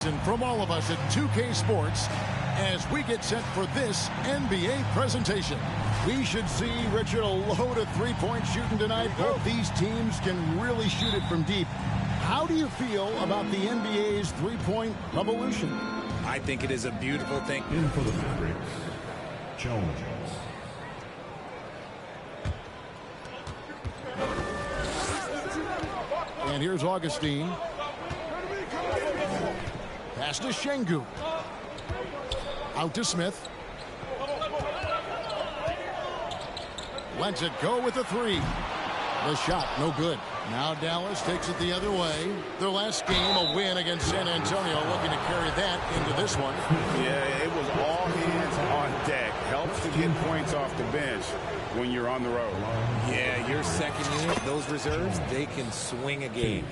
And from all of us at 2K Sports, as we get set for this NBA presentation. We should see, Richard, a load of three-point shooting tonight. Both these teams can really shoot it from deep. How do you feel about the NBA's three-point revolution? I think it is a beautiful thing. In for the Mavericks, Jones. And here's Augustine. Pass to Şengün. Out to Smith. Lets it go with a three. The shot, no good. Now Dallas takes it the other way. Their last game, a win against San Antonio, looking to carry that into this one. Yeah, it was all hands on deck. Helps to get points off the bench when you're on the road. Yeah, your second unit, those reserves, they can swing a game.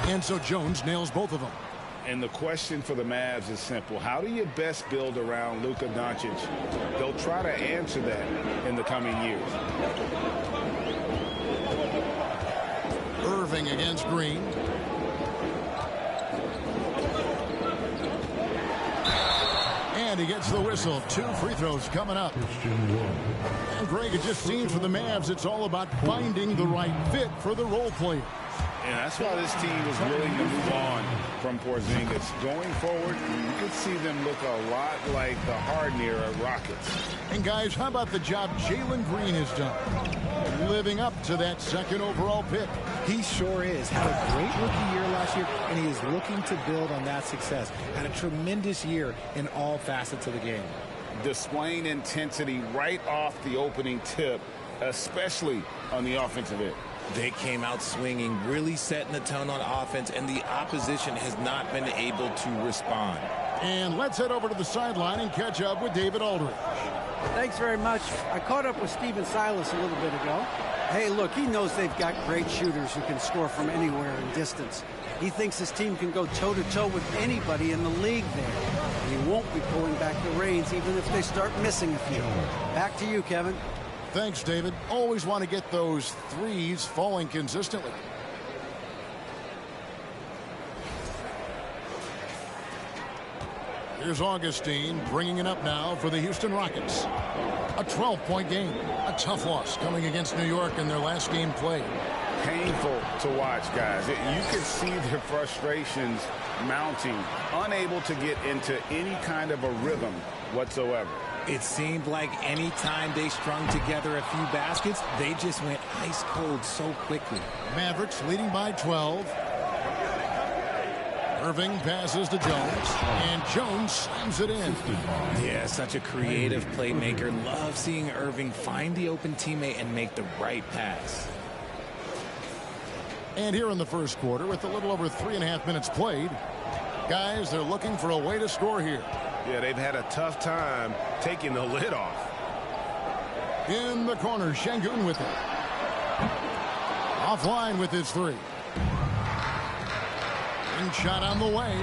And so Jones nails both of them. And the question for the Mavs is simple. How do you best build around Luka Doncic? They'll try to answer that in the coming years. Irving against Green. And he gets the whistle. 2 free throws coming up. And Greg, it just seems for the Mavs it's all about finding the right fit for the role player. And that's why this team is willing to move on from Porzingis. Going forward, you could see them look a lot like the Harden era Rockets. And guys, how about the job Jalen Green has done? Living up to that second overall pick. He sure is. Had a great rookie year last year, and he is looking to build on that success. Had a tremendous year in all facets of the game. Displaying intensity right off the opening tip, especially on the offensive end. They came out swinging, really setting the tone on offense, and the opposition has not been able to respond. And let's head over to the sideline and catch up with David Aldridge. Thanks very much. I caught up with Stephen Silas a little bit ago. Hey, look, he knows they've got great shooters who can score from anywhere in distance. He thinks his team can go toe-to-toe with anybody in the league there. And he won't be pulling back the reins even if they start missing a few. Back to you, Kevin. Thanks, David. Always want to get those threes falling consistently. Here's Augustine bringing it up now for the Houston Rockets. A 12-point game. A tough loss coming against New York in their last game played. Painful to watch, guys. You can see their frustrations mounting, unable to get into any kind of a rhythm whatsoever. It seemed like any time they strung together a few baskets, they just went ice cold so quickly. Mavericks leading by 12. Irving passes to Jones, and Jones slams it in. Yeah, such a creative playmaker. Love seeing Irving find the open teammate and make the right pass. And here in the first quarter, with a little over 3.5 minutes played, guys, they're looking for a way to score here. Yeah, they've had a tough time taking the lid off. In the corner, Şengün with it. Offline with his three. And shot on the way.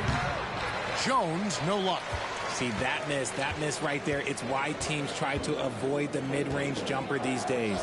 Jones, no luck. See, that miss right there, it's why teams try to avoid the mid-range jumper these days.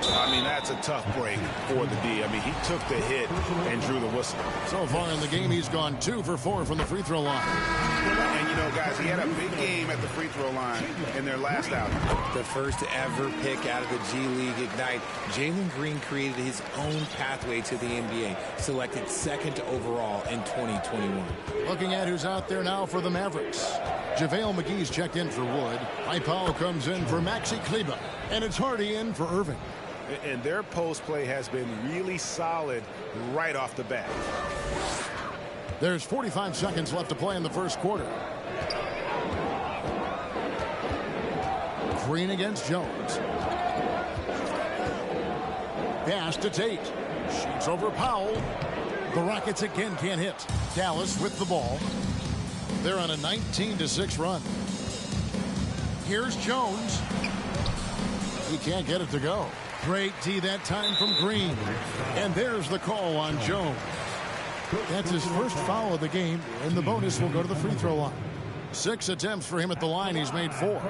I mean, that's a tough break for the D. I mean, he took the hit and drew the whistle. So far in the game, he's gone 2 for 4 from the free throw line. And, you know, guys, he had a big game at the free throw line in their last outing. The first ever pick out of the G League Ignite, Jalen Green created his own pathway to the NBA, selected 2nd overall in 2021. Looking at who's out there now for the Mavericks. JaVale McGee's checked in for Wood. Powell comes in for Maxi Kleber. And it's Hardy in for Irving. And their post play has been really solid right off the bat. There's 45 seconds left to play in the first quarter. Green against Jones. Pass to Tate. Shoots over Powell. The Rockets again can't hit. Dallas with the ball. They're on a 19-6 run. Here's Jones. He can't get it to go. Great D that time from Green. And there's the call on Jones. That's his first foul of the game, and the bonus will go to the free throw line. 6 attempts for him at the line. He's made 4.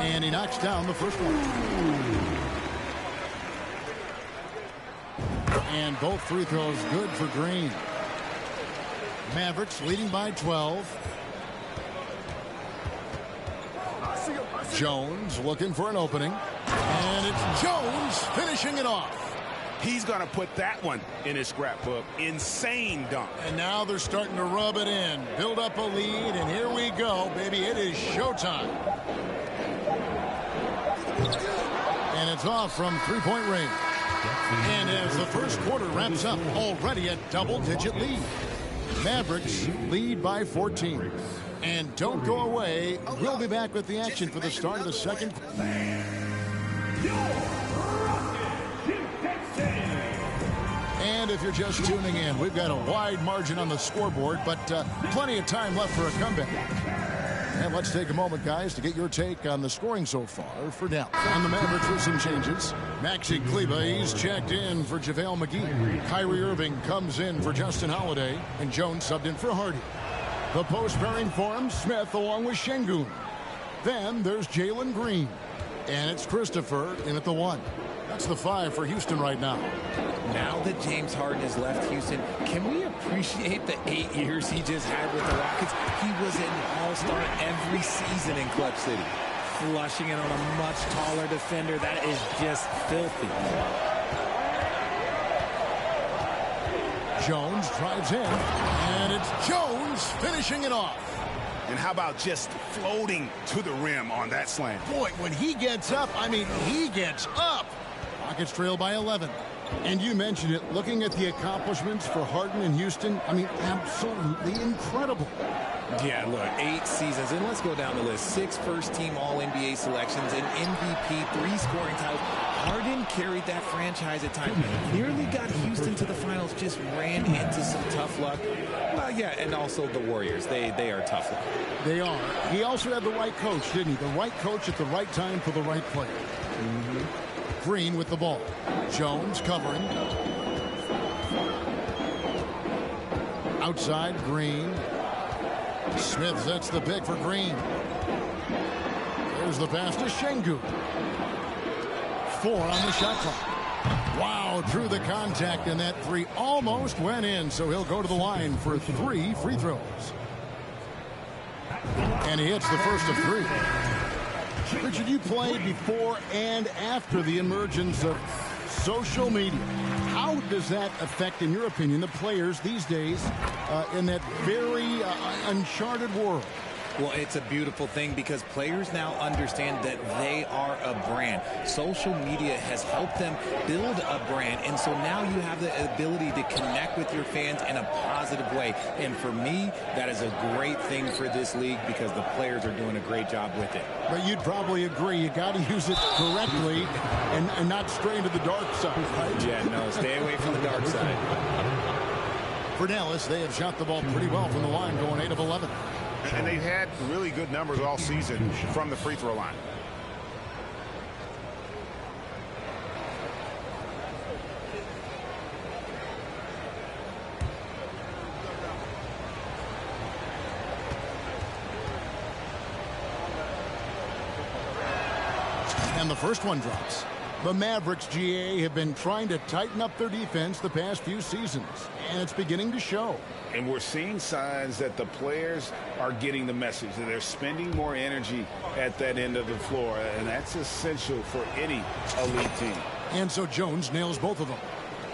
And he knocks down the first one. And both free throws good for Green. Mavericks leading by 12. Jones looking for an opening. And it's Jones finishing it off. He's going to put that one in his scrapbook. Insane dunk. And now they're starting to rub it in. Build up a lead, and here we go, baby. It is showtime. And it's off from three-point range. And as the first quarter wraps up, already a double-digit lead. Mavericks lead by 14. And don't go away. We'll be back with the action for the start of the second. And if you're just tuning in, we've got a wide margin on the scoreboard, but plenty of time left for a comeback. And let's take a moment, guys, to get your take on the scoring so far for Dallas. On the Mavericks with some changes. Maxi Kleber, he's checked in for JaVale McGee. Kyrie Irving comes in for Justin Holiday, and Jones subbed in for Hardy. The post pairing for him, Smith along with Şengün. Then there's Jalen Green. And it's Christopher in at the 1. That's the 5 for Houston right now. Now that James Harden has left Houston, can we appreciate the 8 years he just had with the Rockets? He was an all-star every season in Clutch City. Flushing it on a much taller defender. That is just filthy. Jones drives in, and it's Jones finishing it off. And how about just floating to the rim on that slam? Boy, when he gets up, I mean, he gets up. Rockets trail by 11. And you mentioned it, looking at the accomplishments for Harden in Houston, I mean, absolutely incredible. Yeah, look, 8 seasons, and let's go down the list. 6 first-team All-NBA selections, an MVP, 3 scoring titles. Harden carried that franchise at times. Nearly got Houston to the finals, just ran into some tough luck. Well, yeah, and also the Warriors. They are tough luck. They are. He also had the right coach, didn't he? The right coach at the right time for the right player. Green with the ball. Jones covering. Outside, Green. Smith sets the pick for Green. There's the pass to Şengün. 4 on the shot clock. Wow, through the contact, and that 3 almost went in, so he'll go to the line for 3 free throws. And he hits the first of 3. Richard, you played before and after the emergence of social media. How does that affect, in your opinion, the players these days in that very uncharted world? Well, it's a beautiful thing because players now understand that they are a brand. Social media has helped them build a brand, and so now you have the ability to connect with your fans in a positive way. And for me, that is a great thing for this league because the players are doing a great job with it. But you'd probably agree, you got to use it correctly and not stray into the dark side, right? Yeah, no, stay away from the dark side. For Dallas, they have shot the ball pretty well from the line, going 8 of 11. And they've had really good numbers all season from the free throw line. And the first one drops. The Mavericks, GA, have been trying to tighten up their defense the past few seasons, and it's beginning to show. And we're seeing signs that the players are getting the message, that they're spending more energy at that end of the floor, and that's essential for any elite team. And so Jones nails both of them.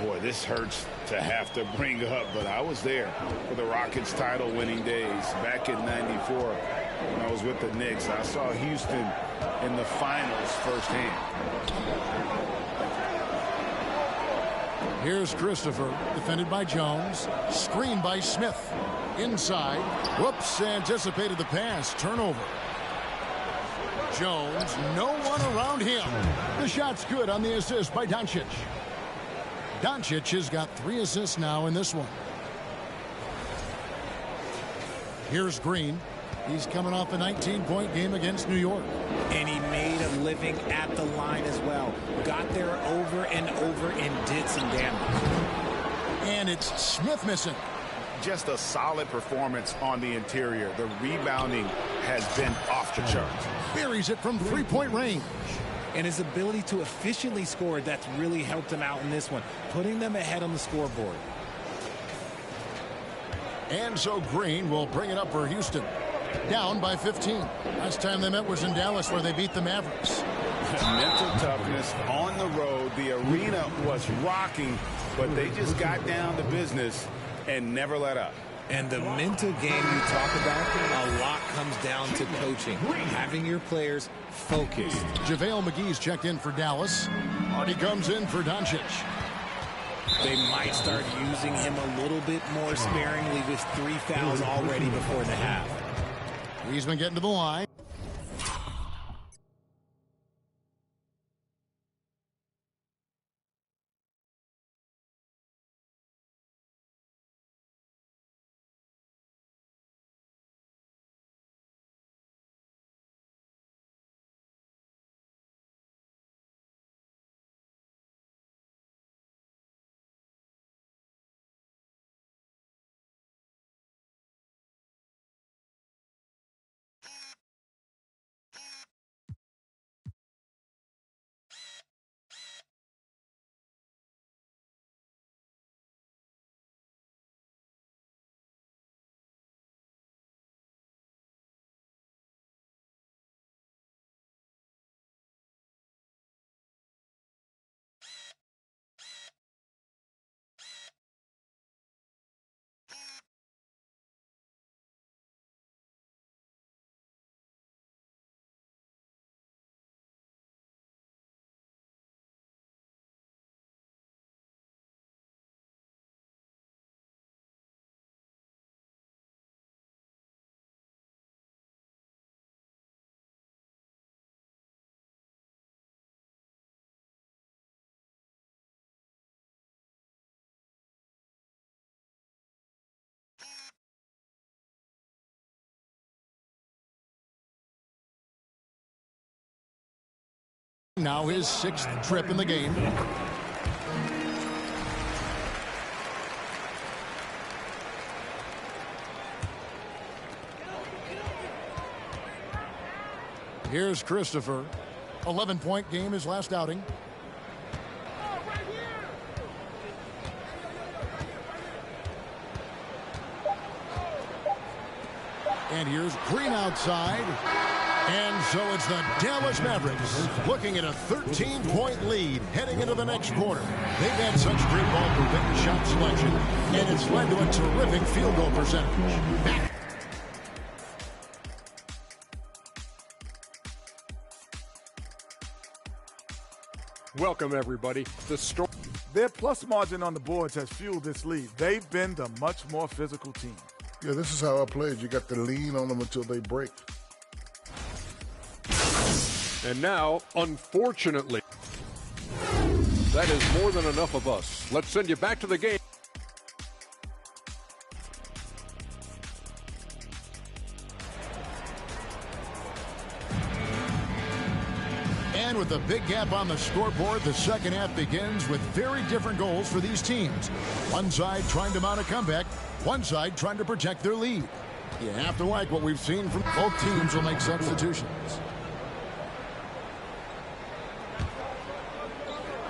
Boy, this hurts to have to bring up, but I was there for the Rockets title-winning days back in '94 when I was with the Knicks. I saw Houston in the finals firsthand. Here's Christopher, defended by Jones. Screen by Smith. Inside. Whoops, anticipated the pass. Turnover. Jones, no one around him. The shot's good on the assist by Doncic. Doncic has got 3 assists now in this one. Here's Green. He's coming off a 19-point game against New York. And he made a living at the line as well. Got there over and over and did some damage. And it's Smith missing. Just a solid performance on the interior. The rebounding has been off the charts. Buries it from three-point range. And his ability to efficiently score, that's really helped him out in this one, putting them ahead on the scoreboard. And so Green will bring it up for Houston. Down by 15. Last time they met was in Dallas, where they beat the Mavericks. Mental toughness on the road. The arena was rocking, but they just got down to business and never let up. And the mental game you talk about, a lot comes down to coaching, having your players focused. JaVale McGee's checked in for Dallas. Hardy comes in for Doncic. They might start using him a little bit more sparingly with 3 fouls already before the half. He's been getting to the line. Now his 6th trip in the game. Here's Christopher. 11-point game his last outing. And here's Green outside. And so it's the Dallas Mavericks looking at a 13-point lead heading into the next quarter. They've had such great ball movement, shot selection, and it's led to a terrific field goal percentage. Welcome, everybody. Their plus margin on the boards has fueled this lead. They've been the much more physical team. Yeah, this is how I played. You got to lean on them until they break. And now, unfortunately, that is more than enough of us. Let's send you back to the game. And with a big gap on the scoreboard, the second half begins with very different goals for these teams. One side trying to mount a comeback, one side trying to protect their lead. You have to like what we've seen from both teams will make substitutions.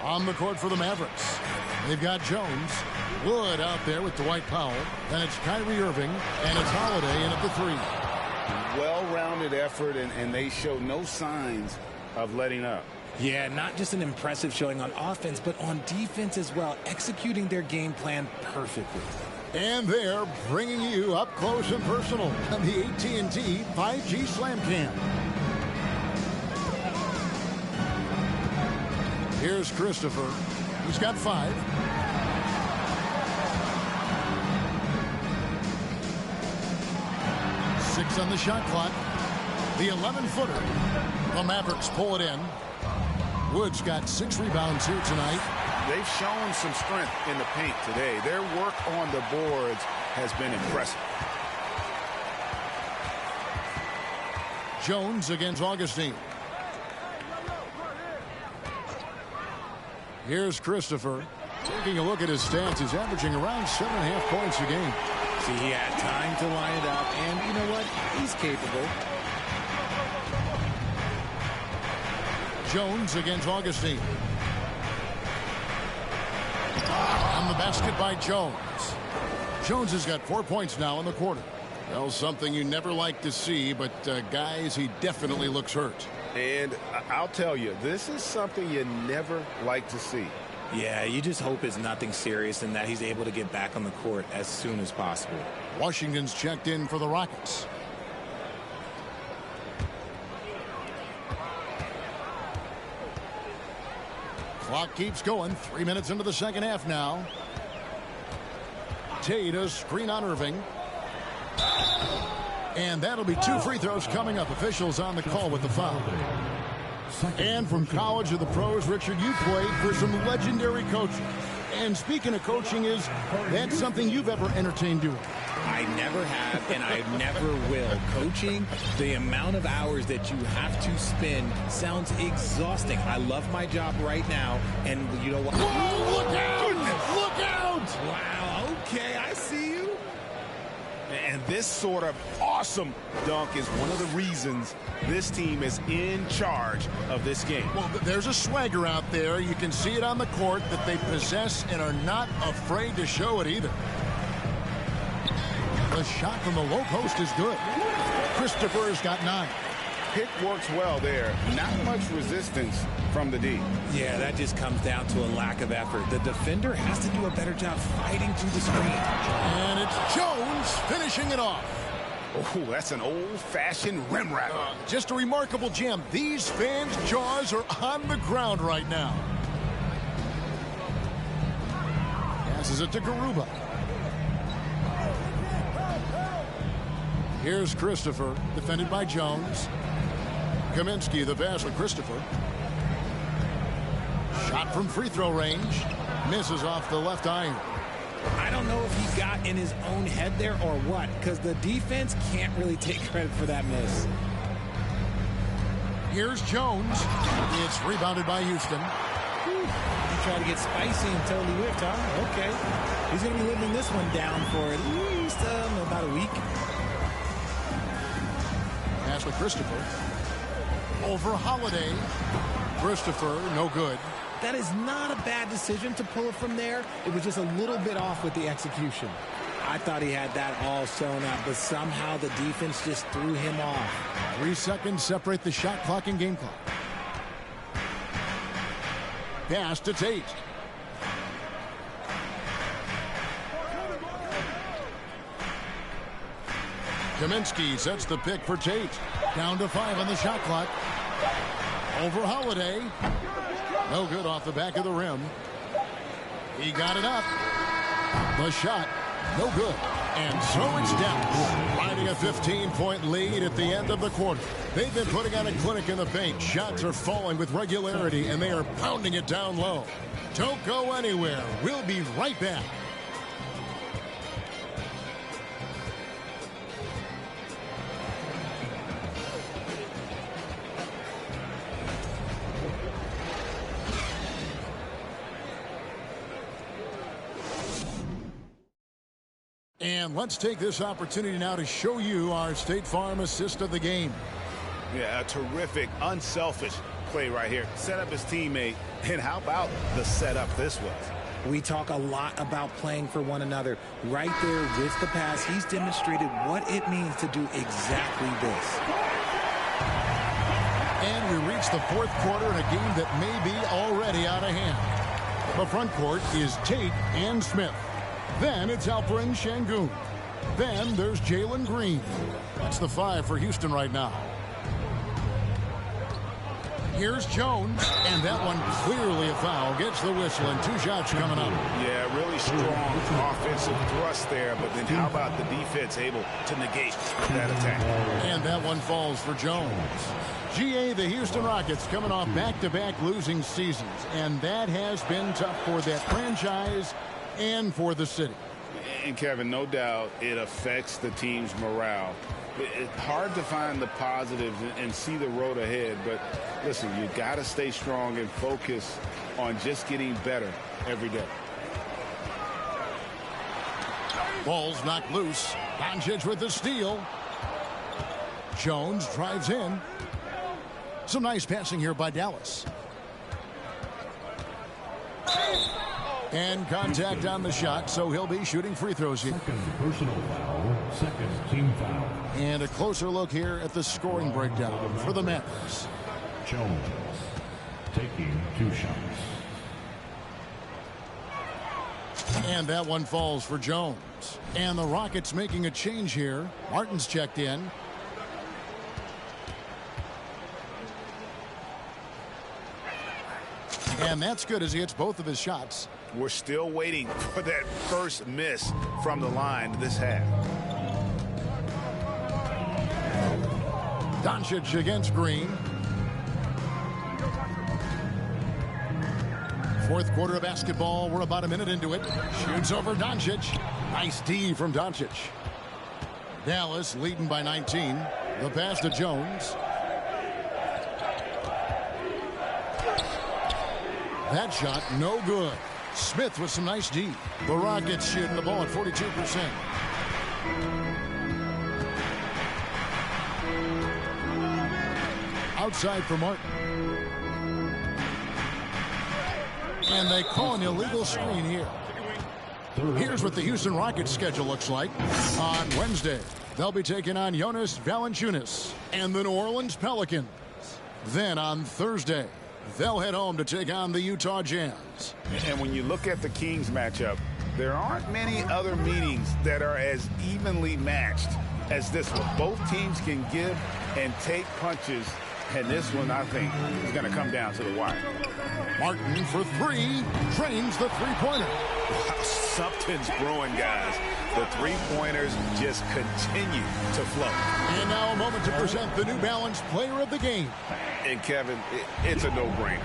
On the court for the Mavericks, they've got Jones, Wood out there with Dwight Powell, and it's Kyrie Irving, and it's Holiday in at the 3. Well-rounded effort, and they show no signs of letting up. Yeah, not just an impressive showing on offense, but on defense as well, executing their game plan perfectly. And they're bringing you up close and personal on the AT&T 5G Slam Cam. Here's Christopher. He's got 5. Six on the shot clock. The 11-footer. The Mavericks pull it in. Wood's got 6 rebounds here tonight. They've shown some strength in the paint today. Their work on the boards has been impressive. Jones against Augustine. Here's Christopher. Taking a look at his stats, he's averaging around 7.5 points a game. See, he had time to line it up, and you know what? He's capable. Jones against Augustine. On the basket by Jones. Jones has got 4 points now in the quarter. Well, something you never like to see, but guys, he definitely looks hurt. And I'll tell you, this is something you never like to see. Yeah, you just hope it's nothing serious and that he's able to get back on the court as soon as possible. Washington's checked in for the Rockets. Clock keeps going. 3 minutes into the second half now. Tate, a screen on Irving. And that'll be 2 free throws coming up. Officials on the call with the foul. And from college to the pros, Richard, you played for some legendary coaches. And speaking of coaching, is that something you've ever entertained doing? I never have, and I never will. Coaching, the amount of hours that you have to spend sounds exhausting. I love my job right now, and you know what? Whoa, look out! Look out! Wow, okay, I see you. And this sort of awesome dunk is one of the reasons this team is in charge of this game. Well, there's a swagger out there. You can see it on the court that they possess and are not afraid to show it either. The shot from the low post is good. Christopher has got 9. Pick works well there. Not much resistance from the D. Yeah, that just comes down to a lack of effort. The defender has to do a better job fighting through the screen. And it's Jones finishing it off. Oh, that's an old-fashioned rim ratter. Just a remarkable jam. These fans' jaws are on the ground right now. Passes it to Garuba. Here's Christopher, defended by Jones. Kaminsky, the pass to Christopher. Shot from free throw range. Misses off the left iron. I don't know if he got in his own head there or what, because the defense can't really take credit for that miss. Here's Jones. It's rebounded by Houston. He tried to get spicy and totally whipped, huh? Okay. He's going to be living this one down for at least about a week. Pass to Christopher. Over Holiday. Christopher, no good. That is not a bad decision to pull it from there. It was just a little bit off with the execution. I thought he had that all sewn up, but somehow the defense just threw him off. 3 seconds separate the shot clock and game clock. Pass to Tate. Kaminsky sets the pick for Tate. Down to 5 on the shot clock. Over Holiday. No good off the back of the rim. He got it up. The shot, no good. And so it's Dallas, riding a 15-point lead at the end of the quarter. They've been putting on a clinic in the paint. Shots are falling with regularity, and they are pounding it down low. Don't go anywhere. We'll be right back. And let's take this opportunity now to show you our State Farm assist of the game. Yeah, a terrific, unselfish play right here. Set up his teammate. And how about the setup this was? We talk a lot about playing for one another. Right there with the pass, he's demonstrated what it means to do exactly this. And we reach the 4th quarter in a game that may be already out of hand. The front court is Tate and Smith. Then it's Alperen Şengün. Then there's Jalen Green. That's the 5 for Houston right now. Here's Jones, and that one clearly a foul. Gets the whistle, and 2 shots coming up. Yeah, really strong offensive thrust there, but then how about the defense able to negate that attack? And that one falls for Jones. GA, the Houston Rockets coming off back-to-back losing seasons, and that has been tough for that franchise and for the city. And, Kevin, no doubt it affects the team's morale. It's hard to find the positives and see the road ahead. But, listen, you got to stay strong and focus on just getting better every day. Ball's knocked loose. Doncic with the steal. Jones drives in. Some nice passing here by Dallas. And contact on the shot, so he'll be shooting free throws here. Second personal foul, second team foul. And a closer look here at the scoring breakdown for the Mavericks. Jones taking 2 shots. And that one falls for Jones. And the Rockets making a change here. Martin's checked in. And that's good as he hits both of his shots. We're still waiting for that first miss from the line this half. Doncic against Green. Fourth quarter of basketball. We're about a minute into it. Shoots over Doncic. Nice D from Doncic. Dallas leading by 19. The pass to Jones. That shot no good. Smith with some nice D. The Rockets shooting the ball at 42%. Outside for Martin. And they call an illegal screen here. Here's what the Houston Rockets schedule looks like. On Wednesday, they'll be taking on Jonas Valanciunas and the New Orleans Pelicans. Then on Thursday, they'll head home to take on the Utah Jazz. And when you look at the Kings matchup, there aren't many other meetings that are as evenly matched as this one. Both teams can give and take punches, and this one, I think, is going to come down to the wire. Martin for 3, drains the three-pointer. Wow, something's brewing, guys. The three-pointers just continue to flow. And now a moment to present the New Balance Player of the Game. And, Kevin, it's a no-brainer.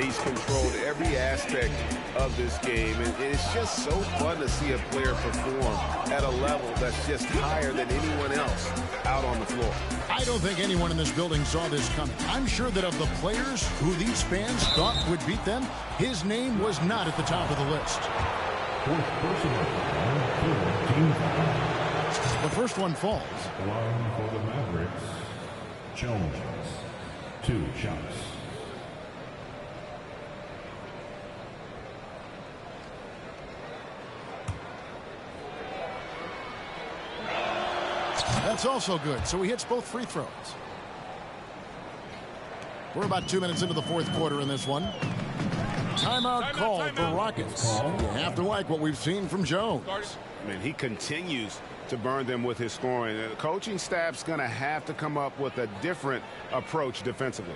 He's controlled every aspect of this game, and it's just so fun to see a player perform at a level that's just higher than anyone else out on the floor. I don't think anyone in this building saw this coming. I'm sure that of the players who these fans thought would beat them, his name was not at the top of the list. Fourth personal foul, team foul. The first one falls. Line for the Mavericks. Jones, 2 shots. That's also good. So he hits both free throws. We're about 2 minutes into the fourth quarter in this one. Timeout call for Rockets. You have to like what we've seen from Jones. I mean, he continues to burn them with his scoring. The coaching staff's going to have to come up with a different approach defensively.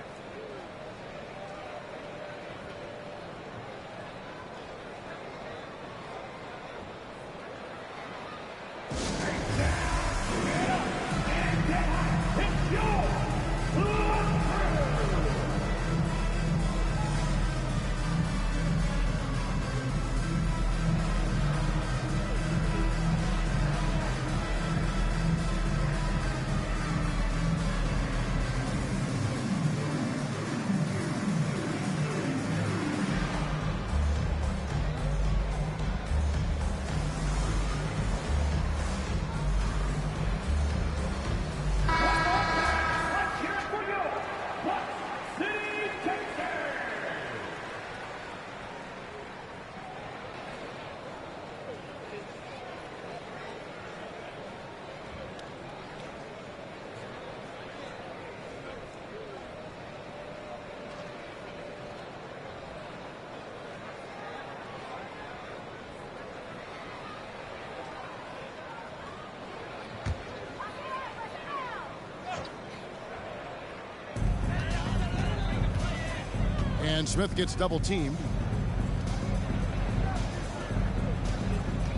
And Smith gets double teamed.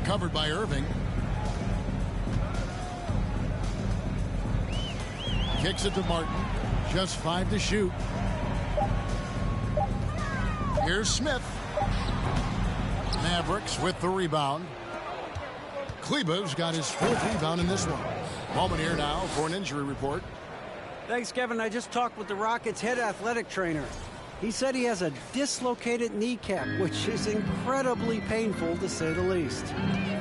Covered by Irving. Kicks it to Martin. Just 5 to shoot. Here's Smith. Mavericks with the rebound. Kleba's got his 4th rebound in this one. Moment here now for an injury report. Thanks, Kevin. I just talked with the Rockets' head athletic trainer. He said he has a dislocated kneecap, which is incredibly painful to say the least.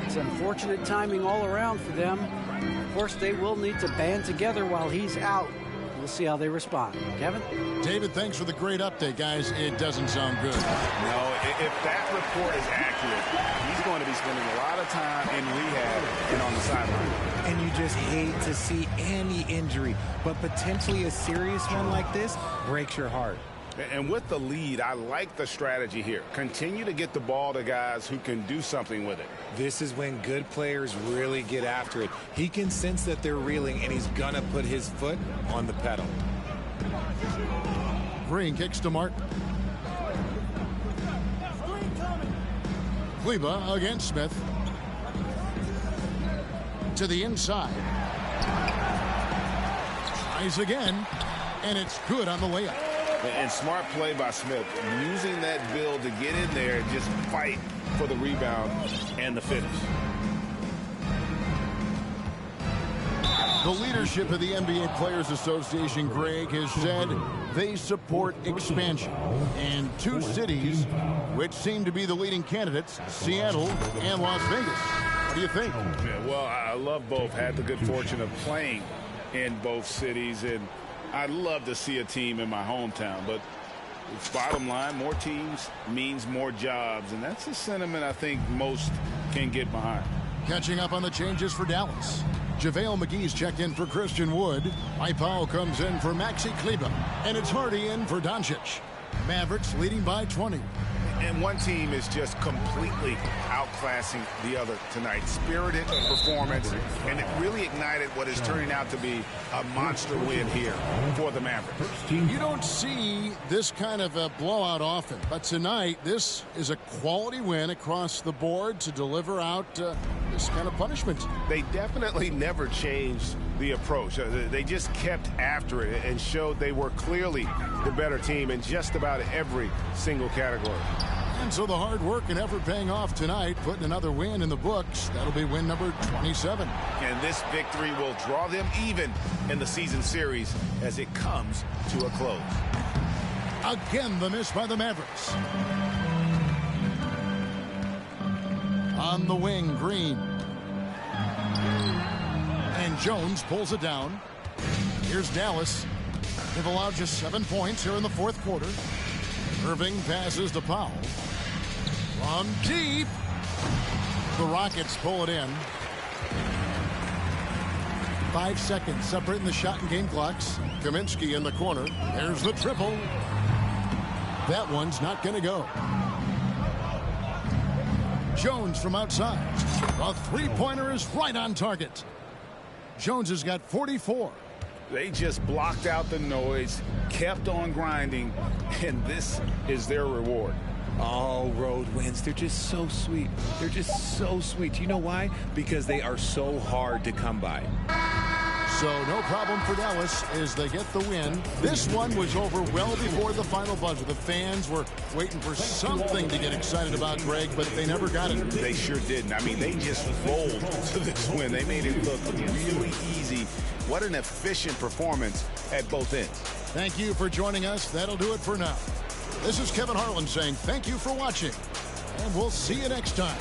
It's unfortunate timing all around for them. Of course, they will need to band together while he's out. We'll see how they respond. Kevin? David, thanks for the great update, guys. It doesn't sound good. No, if that report is accurate, he's going to be spending a lot of time in rehab and on the sideline. And you just hate to see any injury, but potentially a serious one like this breaks your heart. And with the lead, I like the strategy here. Continue to get the ball to guys who can do something with it. This is when good players really get after it. He can sense that they're reeling, and he's going to put his foot on the pedal. Green kicks to Martin. Kleba against Smith. To the inside. Tries again, and it's good on the layup. And smart play by Smith, using that build to get in there and just fight for the rebound and the finish. The leadership of the NBA Players Association, Greg, has said they support expansion. And 2 cities, which seem to be the leading candidates, Seattle and Las Vegas. What do you think? Yeah, well, I love both. Had the good fortune of playing in both cities, and I'd love to see a team in my hometown, but it's bottom line, more teams means more jobs, and that's a sentiment I think most can get behind. Catching up on the changes for Dallas. JaVale McGee's checked in for Christian Wood. Powell comes in for Maxi Kleber, and it's Hardy in for Doncic. Mavericks leading by 20. And one team is just completely outclassing the other tonight. Spirited performance, and it really ignited what is turning out to be a monster win here for the Mavericks. You don't see this kind of a blowout often, but tonight this is a quality win across the board to deliver out this kind of punishment. They definitely never changed the approach. They just kept after it and showed they were clearly the better team in just about every single category. And so the hard work and effort paying off tonight, putting another win in the books. That'll be win number 27. And this victory will draw them even in the season series as it comes to a close. Again, the miss by the Mavericks. On the wing, Green. And Jones pulls it down. Here's Dallas. They've allowed just 7 points here in the 4th quarter. Irving passes to Powell. From deep. The Rockets pull it in. 5 seconds separating the shot and game clocks. Kaminsky in the corner. There's the triple. That one's not going to go. Jones from outside. A 3-pointer is right on target. Jones has got 44. They just blocked out the noise, kept on grinding, and this is their reward. All road wins. They're just so sweet. They're just so sweet. You know why? Because they are so hard to come by. So no problem for Dallas as they get the win. This one was over well before the final buzzer. The fans were waiting for something to get excited about, Greg, but they never got it. They sure didn't. I mean, they just rolled to this win. They made it look really easy. What an efficient performance at both ends. Thank you for joining us. That'll do it for now. This is Kevin Harlan saying thank you for watching, and we'll see you next time.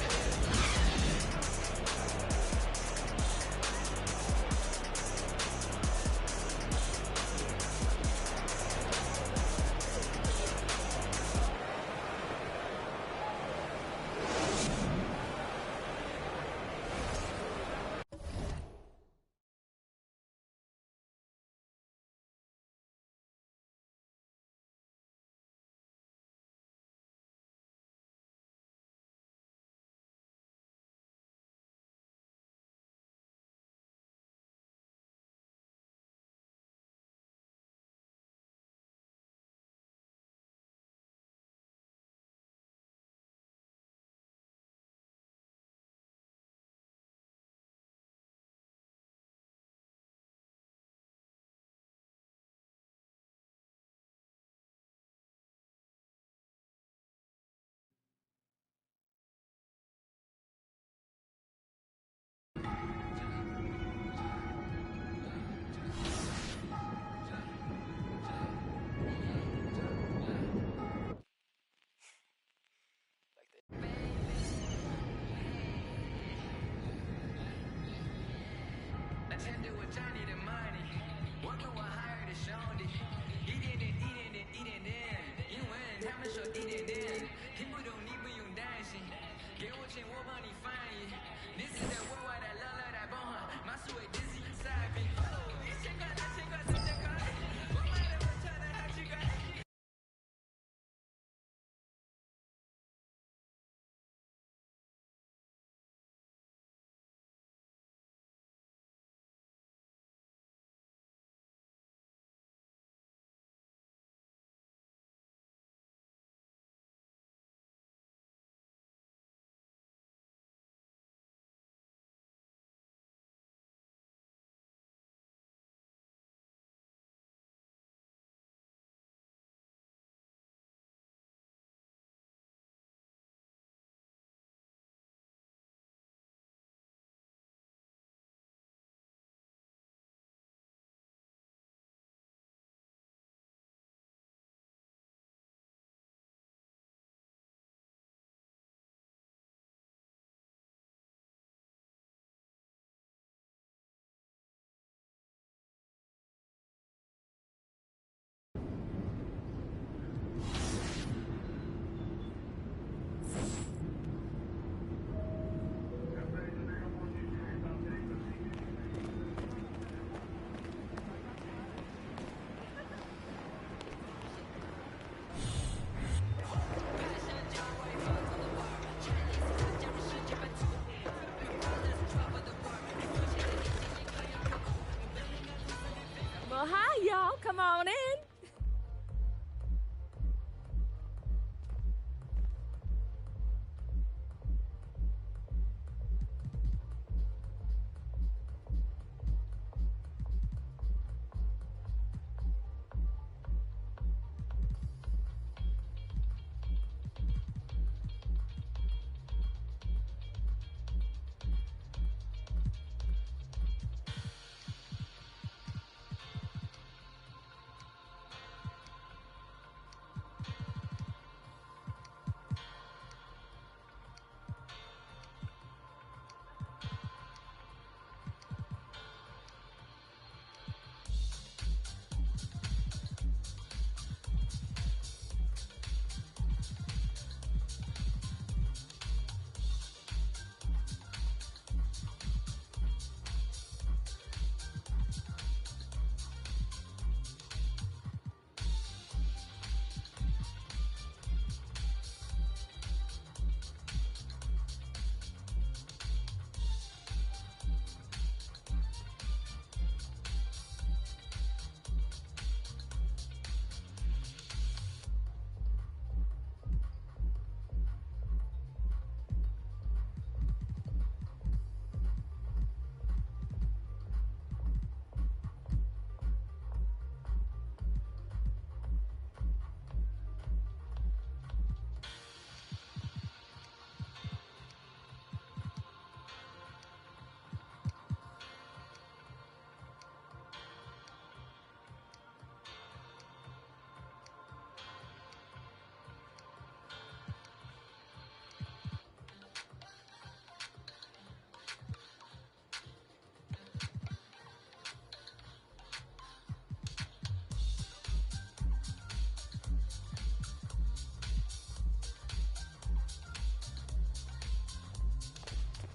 Well, hi, y'all. Come on in.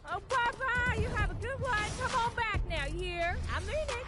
Oh, Papa, you have a good one. Come on back now, you hear? I mean it.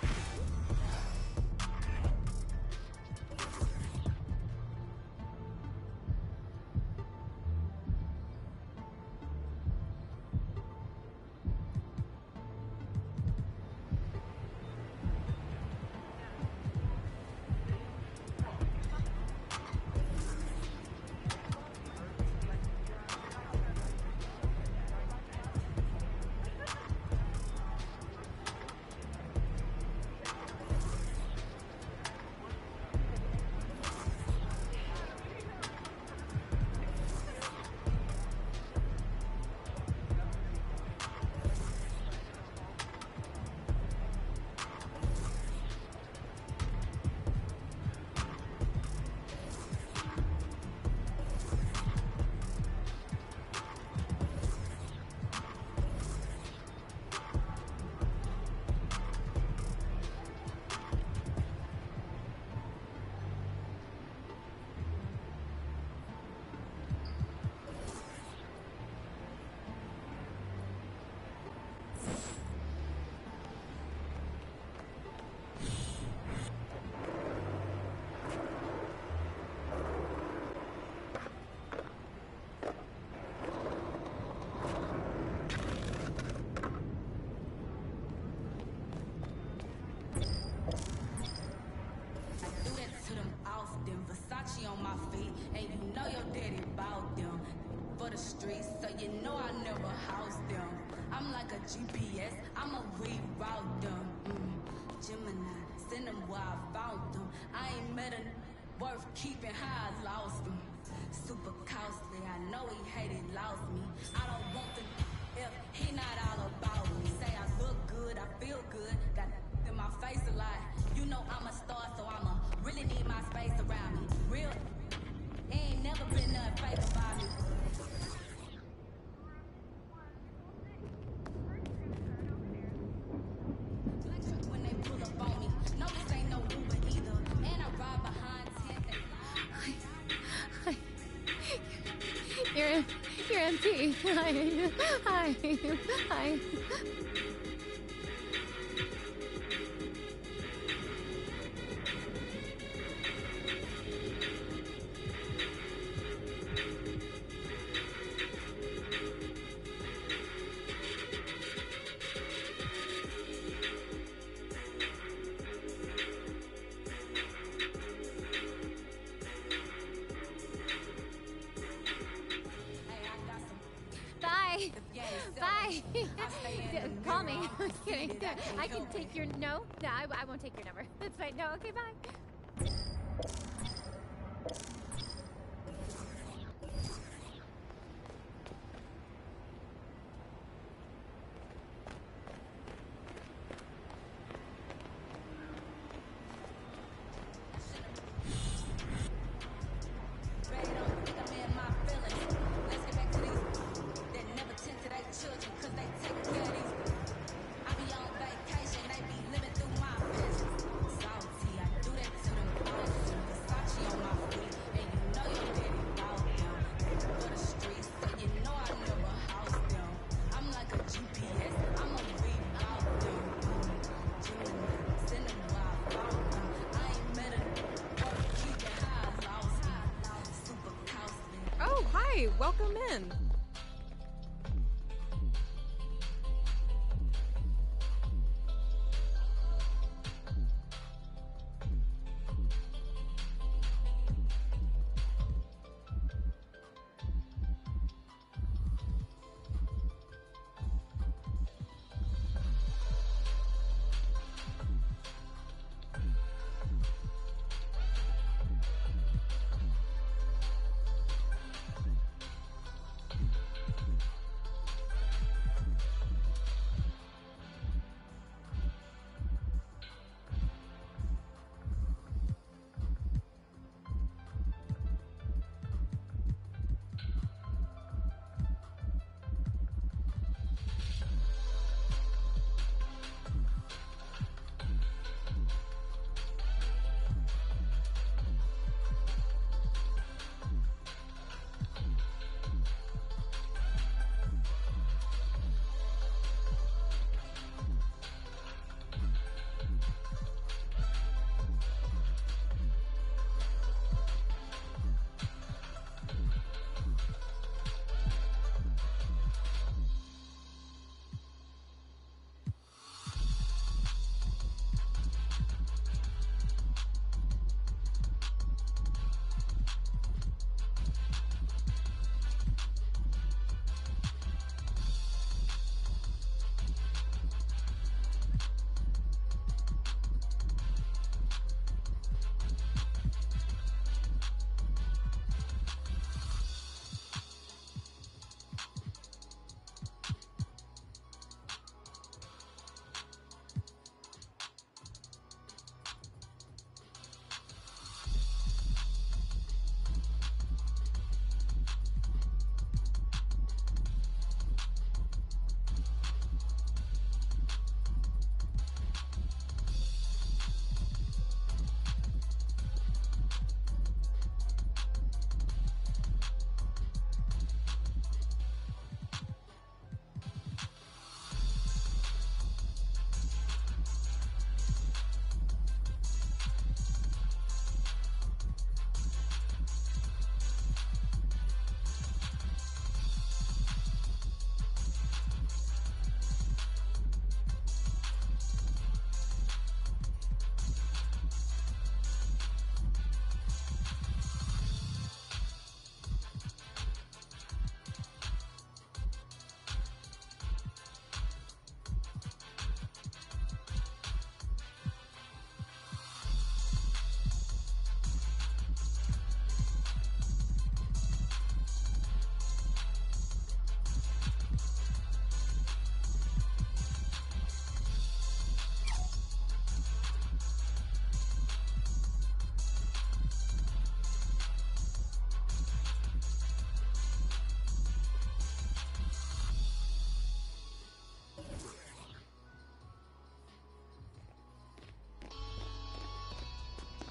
streets, so you know I never house them. I'm like a GPS, I'ma reroute them. Gemini, send them where I found them. I ain't met a worth keeping how I lost them. Super costly, I know he hated, lost me. I don't want the if he not all about me. Say I look good, I feel good, got in my face a lot. You know I'm a star, so I'ma really need my space around me. Real, ain't never been nothing fake about me. When they pull up on me, no, this ain't no Uber either. And I ride behind 10. You're empty. Hi. Bye. Call me. I'm kidding. I can take your no. I won't take your number. That's fine. No. Okay. Bye. Welcome in.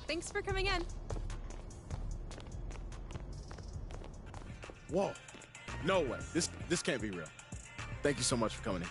Thanks for coming in. Whoa. No way. This can't be real. Thank you so much for coming in.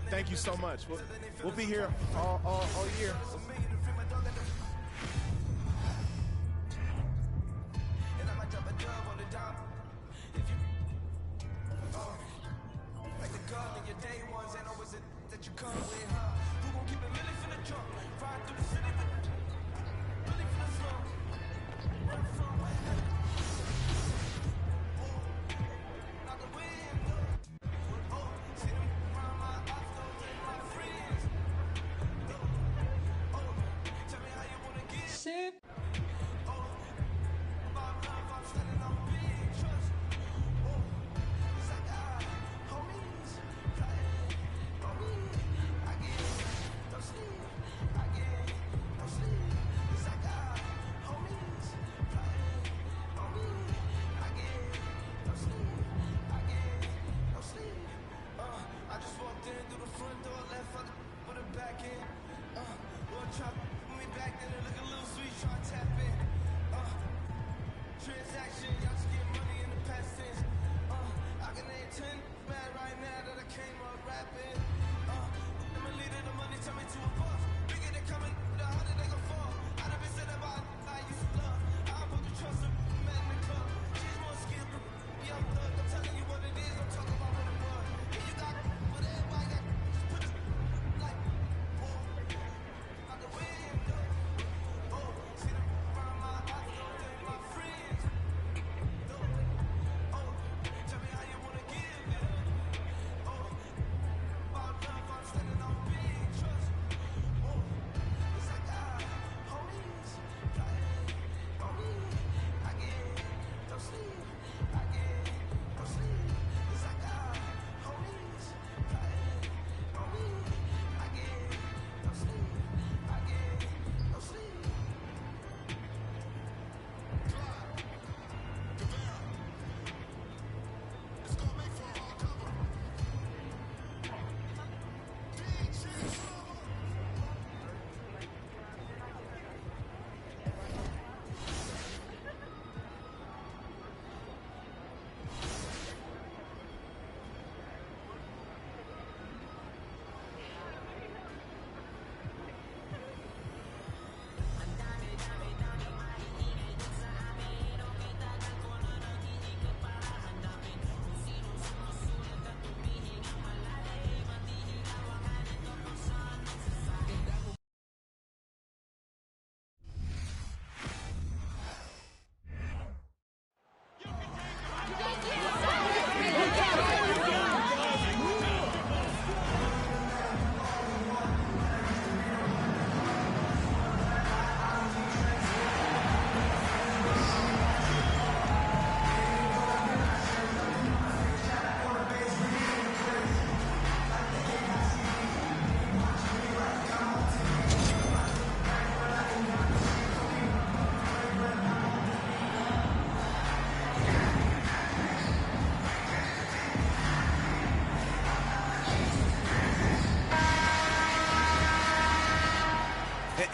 Thank you so much. We'll be here all year.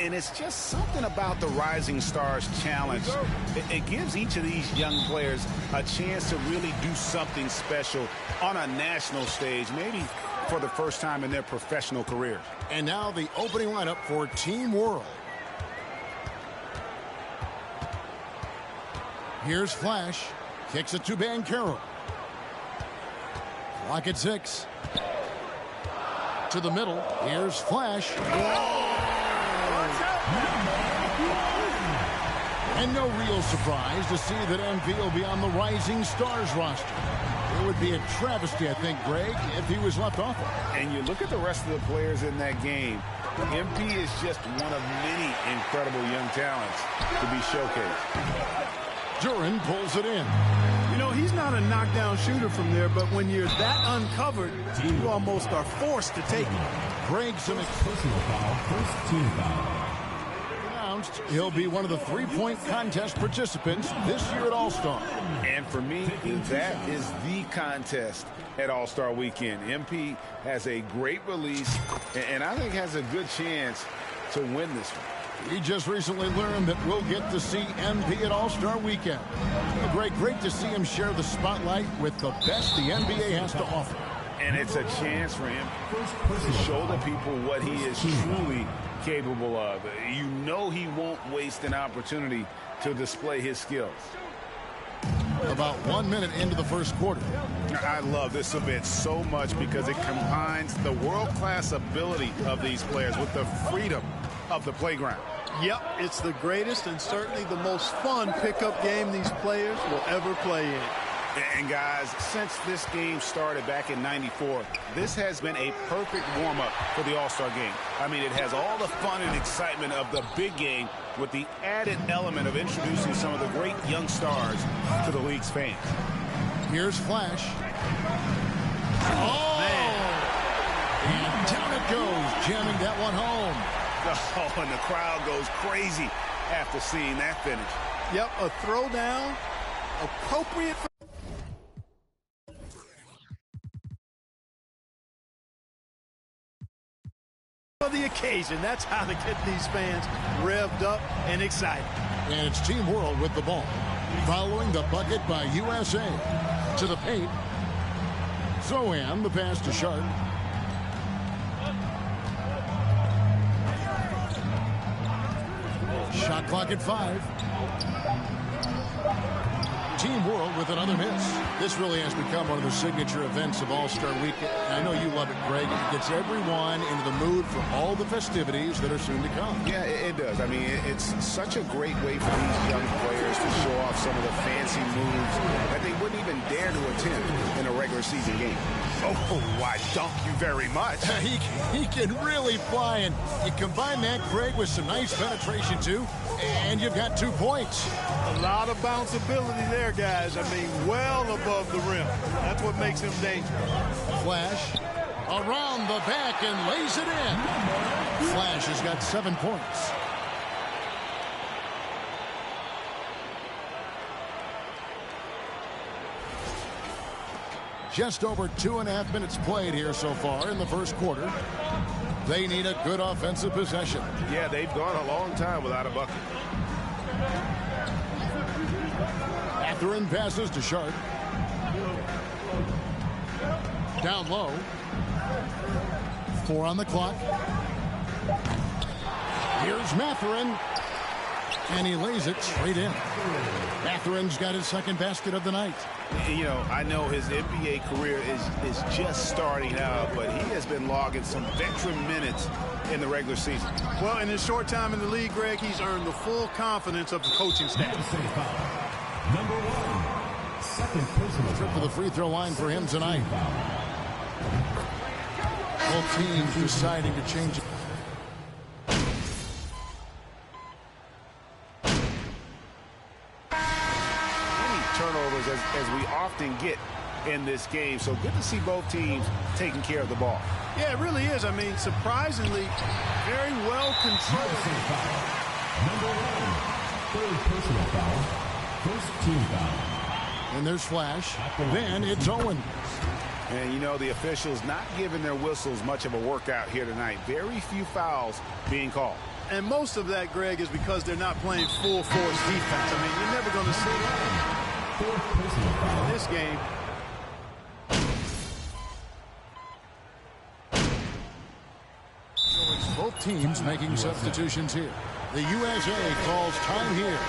And it's just something about the Rising Stars Challenge. It gives each of these young players a chance to really do something special on a national stage, maybe for the first time in their professional careers. And now the opening lineup for Team World. Here's Flash. Kicks it to Banchero. Clock at 6. To the middle. Here's Flash. And no real surprise to see that MV will be on the Rising Stars roster. It would be a travesty, I think, Greg, if he was left off it. And you look at the rest of the players in that game. MP is just one of many incredible young talents to be showcased. Duran pulls it in. You know, he's not a knockdown shooter from there, but when you're that uncovered, you almost are forced to take it. Greg, some personal foul, first team foul. Announced he'll be one of the three-point contest participants this year at All-Star. And for me, that is the contest at All-Star Weekend. MP has a great release, and I think has a good chance to win this one. He just recently learned that we'll get to see MP at All-Star Weekend. Great to see him share the spotlight with the best the NBA has to offer. And it's a chance for him to show the people what he is truly capable of. You know he won't waste an opportunity to display his skills. About 1 minute into the first quarter. I love this event so much because it combines the world-class ability of these players with the freedom of the playground. Yep, it's the greatest and certainly the most fun pickup game these players will ever play in. And guys, since this game started back in '94, this has been a perfect warm-up for the All-Star game. I mean, it has all the fun and excitement of the big game with the added element of introducing some of the great young stars to the league's fans. Here's Flash. Oh! Man. And down it goes, jamming that one home. Oh, and the crowd goes crazy after seeing that finish. Yep, a throwdown, appropriate for the occasion. That's how to get these fans revved up and excited. And it's Team World with the ball. Following the bucket by USA. To the paint. Zohan, the pass to Sharp. Shot clock at 5. Team World with another miss. This really has become one of the signature events of All-Star Weekend. I know you love it, Greg. It gets everyone into the mood for all the festivities that are soon to come. Yeah, it does. I mean, it's such a great way for these young players to show off some of the fancy moves that they wouldn't even dare to attempt in a regular season game. Oh, why, thank you very much. He can really fly, and you combine that, Greg, with some nice penetration, too, and you've got 2 points. A lot of bounceability there, guys. I mean, well above the rim. That's what makes him dangerous. Flash around the back and lays it in. Flash has got 7 points. Just over 2.5 minutes played here so far in the first quarter. They need a good offensive possession. Yeah, they've gone a long time without a bucket. Mathurin passes to Sharp. Down low. 4 on the clock. Here's Mathurin. And he lays it straight in. Mathurin's got his second basket of the night. You know, I know his NBA career is just starting out, but he has been logging some veteran minutes in the regular season. Well, in his short time in the league, Greg, he's earned the full confidence of the coaching staff. Number 1, second personal trip to the free throw line for him tonight. Both teams deciding to change it. Turnovers as we often get in this game. So good to see both teams taking care of the ball. Yeah, it really is. I mean, surprisingly, very well controlled. Number 1, third personal foul, first team foul. And there's Flash. Then it's Owen. And, you know, the officials not giving their whistles much of a workout here tonight. Very few fouls being called. And most of that, Greg, is because they're not playing full force defense. I mean, you're never going to see that in this game. So it's both teams making substitutions here. The USA calls time here.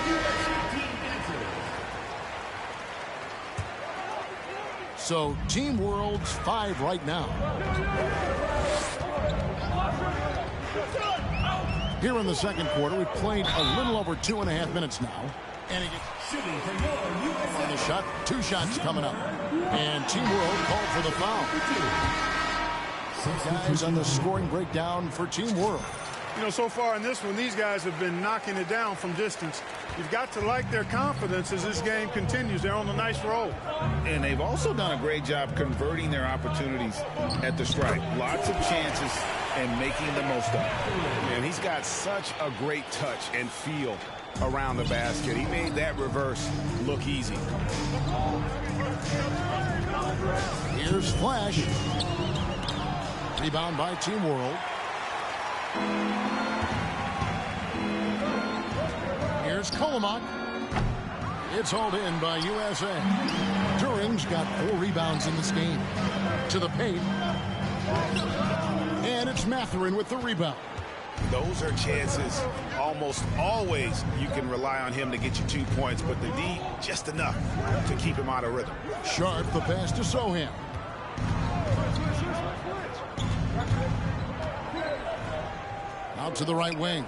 So Team World's 5 right now. Here in the second quarter, we've played a little over 2.5 minutes now. And the shot, 2 shots coming up. And Team World called for the foul. Guys on the scoring breakdown for Team World. You know, so far in this one, these guys have been knocking it down from distance. You've got to like their confidence as this game continues. They're on a nice roll. And they've also done a great job converting their opportunities at the stripe. Lots of chances and making the most of it. And he's got such a great touch and feel around the basket. He made that reverse look easy. Here's Flash. Rebound by Team World. Here's Kolomak. It's hauled in by USA. Turing's got 4 rebounds in this game. To the paint. And it's Mathurin with the rebound. Those are chances almost always you can rely on him to get you 2 points, but the D just enough to keep him out of rhythm. Sharp the pass to Sohan. Out to the right wing.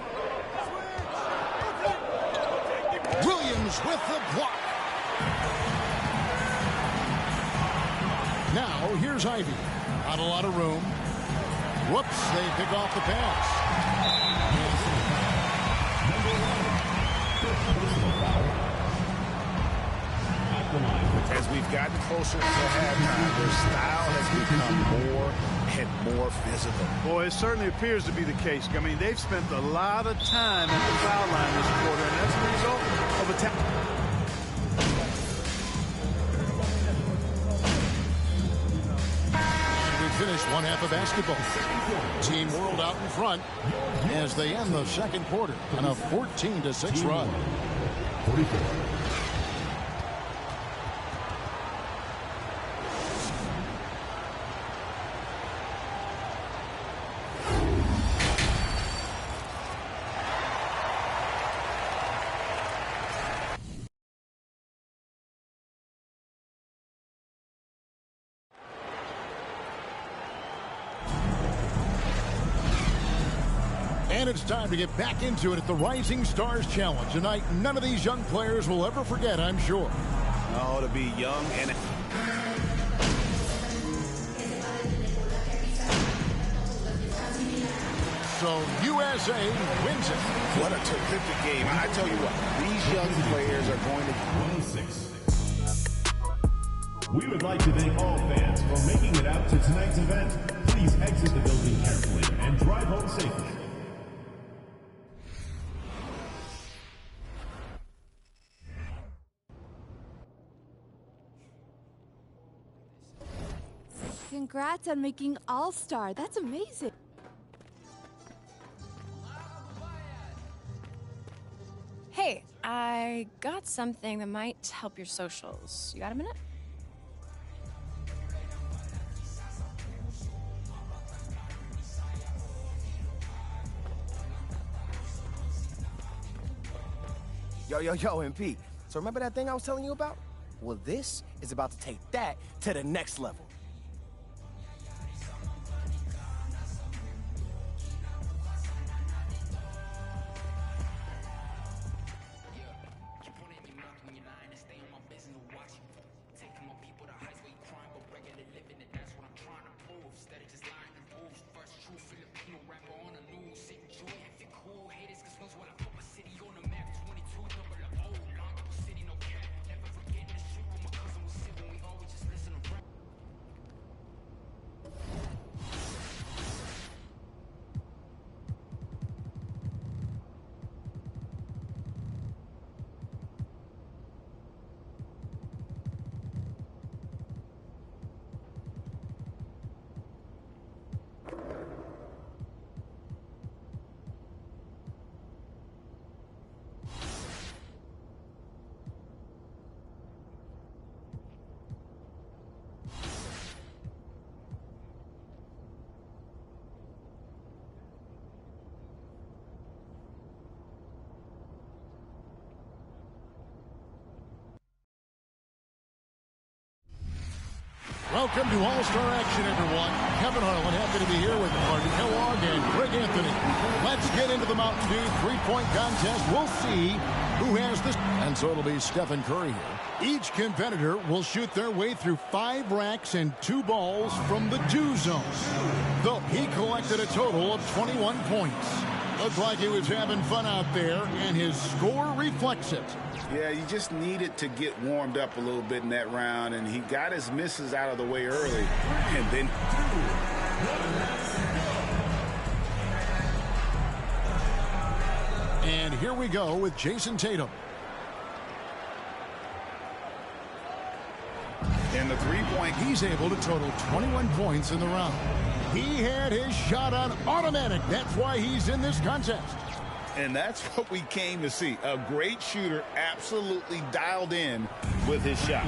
Williams with the block. Now here's Ivy. Not a lot of room. Whoops, they pick off the pass. As we've gotten closer to halftime, their style has become more and more physical. Boy, it certainly appears to be the case. I mean, they've spent a lot of time at the foul line this quarter, and that's the result of attack. We finish one half of basketball. Team World out in front as they end the second quarter on a 14-6 run. 44. And it's time to get back into it at the Rising Stars Challenge. Tonight, none of these young players will ever forget, I'm sure. Oh, to be young and... So, USA wins it. What a terrific game. I tell you what, these young players are going to... 106. We would like to thank all fans for making it out to tonight's event. Please exit the building carefully and drive home safely. Congrats on making All-Star. That's amazing. Hey, I got something that might help your socials. You got a minute? Yo, MP. So remember that thing I was telling you about? Well, this is about to take that to the next level. Welcome to All-Star Action, everyone. Kevin Harlan, happy to be here with Marty Kellogg and Greg Anthony. Let's get into the Mountain Dew three-point contest. We'll see who has this. And so it'll be Stephen Curry here. Each competitor will shoot their way through 5 racks and 2 balls from the 2 zone. Though he collected a total of 21 points. Looked like he was having fun out there, and his score reflects it. Yeah, you just needed to get warmed up a little bit in that round, and he got his misses out of the way early. And then... And here we go with Jason Tatum. And the three-point, he's able to total 21 points in the round. He had his shot on automatic. That's why he's in this contest. And that's what we came to see. A great shooter, absolutely dialed in with his shot.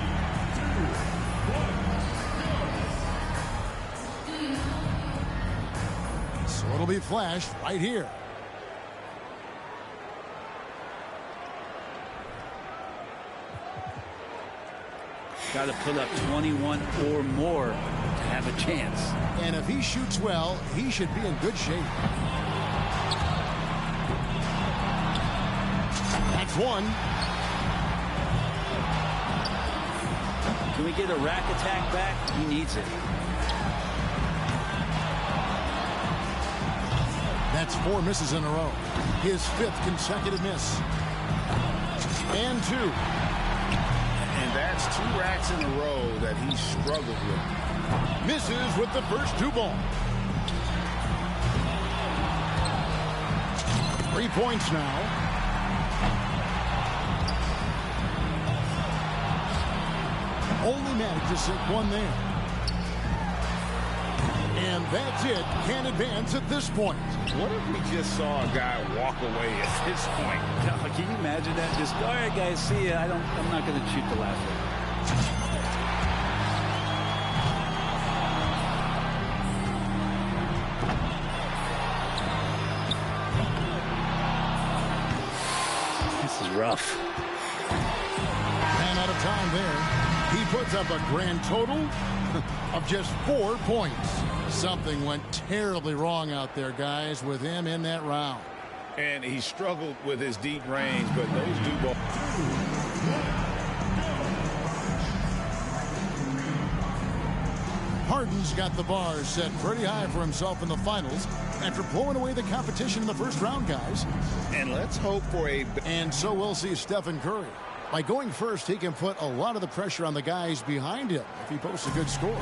So it'll be flashed right here. Got to put up 21 or more to have a chance. And if he shoots well, he should be in good shape. That's one. Can we get a rack attack back? He needs it. That's 4 misses in a row. His 5th consecutive miss. And 2. And that's 2 racks in a row that he struggled with. Misses with the first 2 balls. 3 points now. Only managed to sink 1 there. And that's it. Can't advance at this point. What if we just saw a guy walk away at this point? Can you imagine that? Just, all right, guys, see ya. I'm not going to shoot the last one. This is rough. Ran out of time there. He puts up a grand total of just 4 points. Something went terribly wrong out there, guys, with him in that round. And he struggled with his deep range, but those 2 balls. Harden's got the bar set pretty high for himself in the finals after blowing away the competition in the first round, guys. And let's hope for a... And so we'll see Stephen Curry. By going first, he can put a lot of the pressure on the guys behind him if he posts a good score.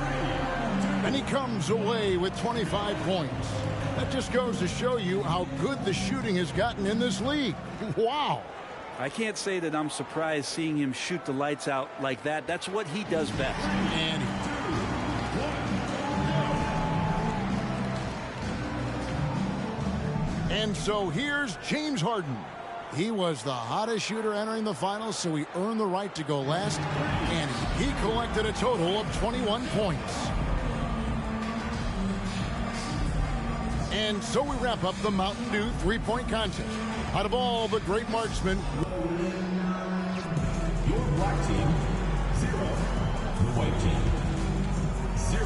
And he comes away with 25 points. That just goes to show you how good the shooting has gotten in this league. Wow. I can't say that I'm surprised seeing him shoot the lights out like that. That's what he does best. And so here's James Harden. He was the hottest shooter entering the finals, so he earned the right to go last, and he collected a total of 21 points. And so we wrap up the Mountain Dew three-point contest. Out of all the great marksmen, your black team, 0. The white team, 0.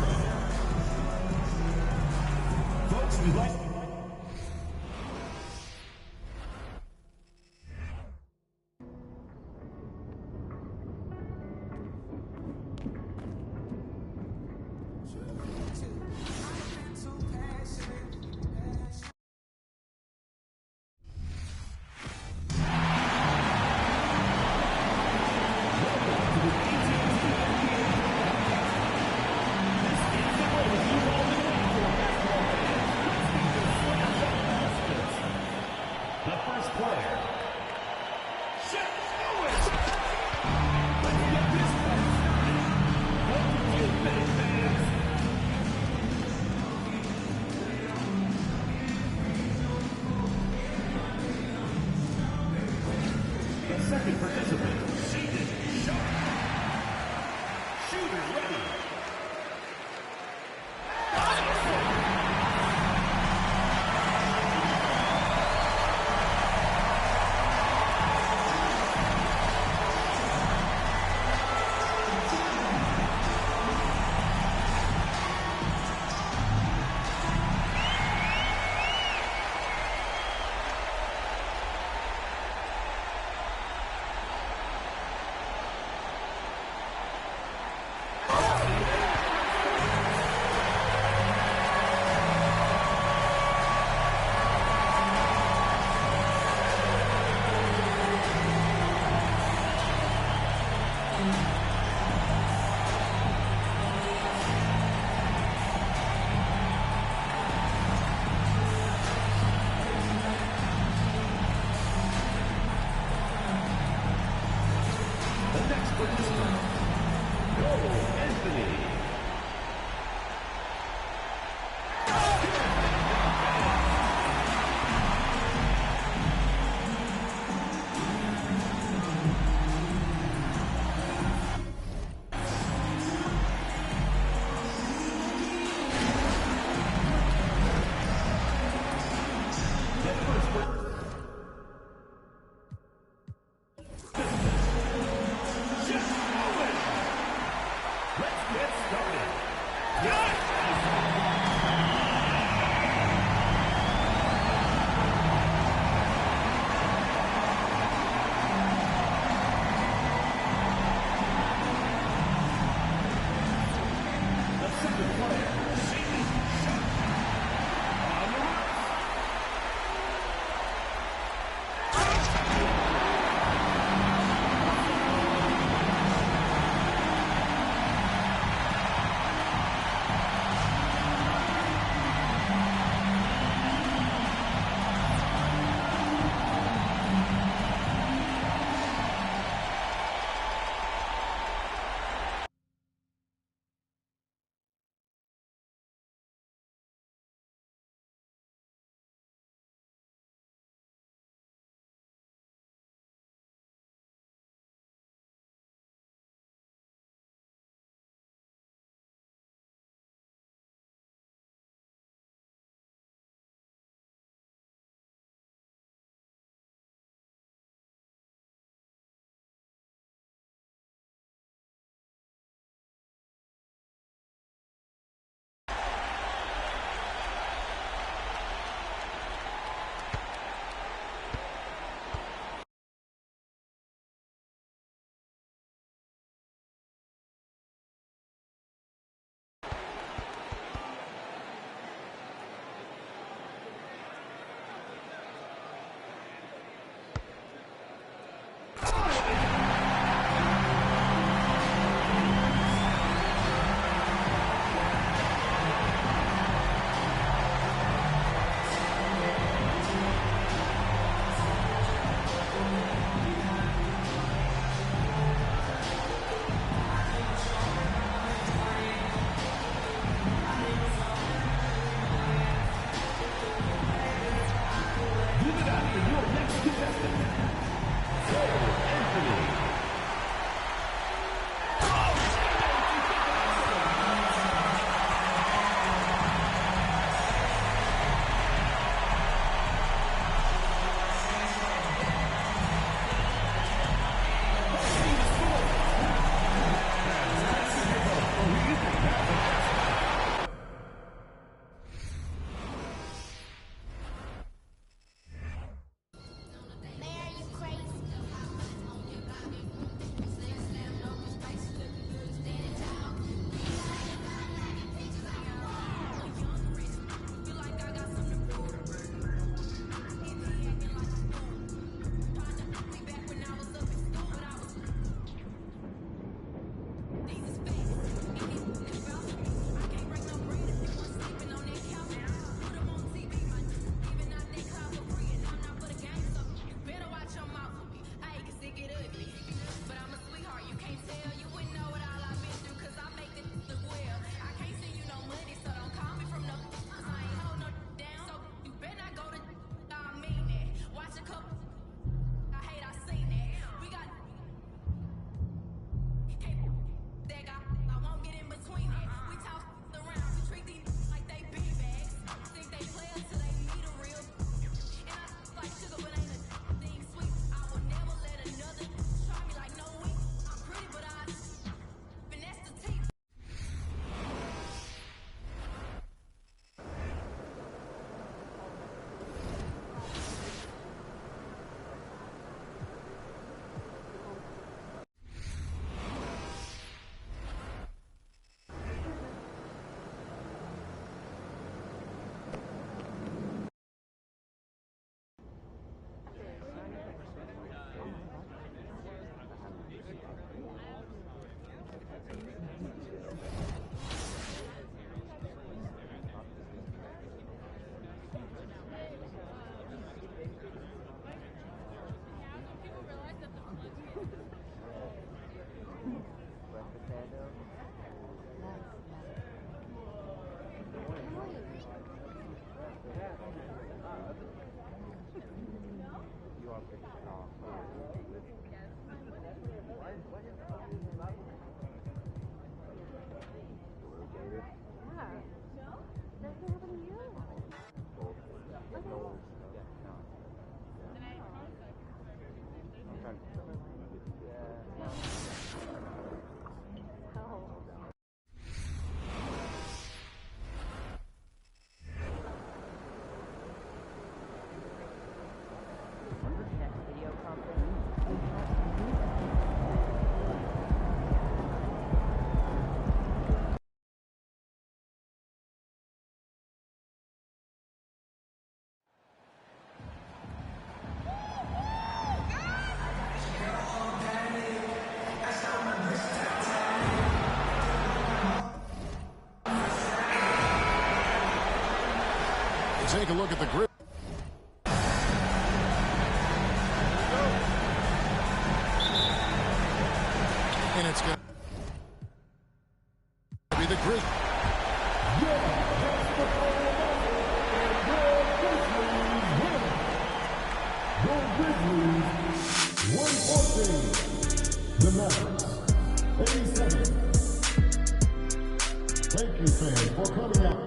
Folks, we'd like... Let's get Take a look at the grip. And it's going to be the Grizzlies. The Mavericks, 87. Thank you, fans, for coming out.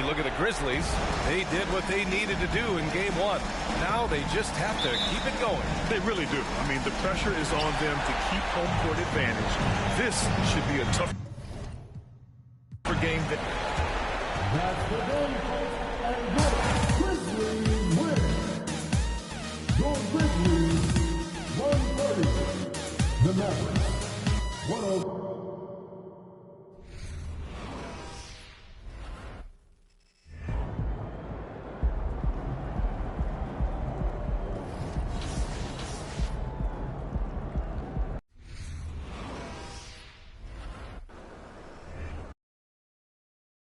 Look at the Grizzlies. They did what they needed to do in game one. Now they just have to keep it going. They really do. I mean, the pressure is on them to keep home court advantage. This should be a tough game. That's the game, folks. And your Grizzlies win. Your Grizzlies 130. The Mavericks 103.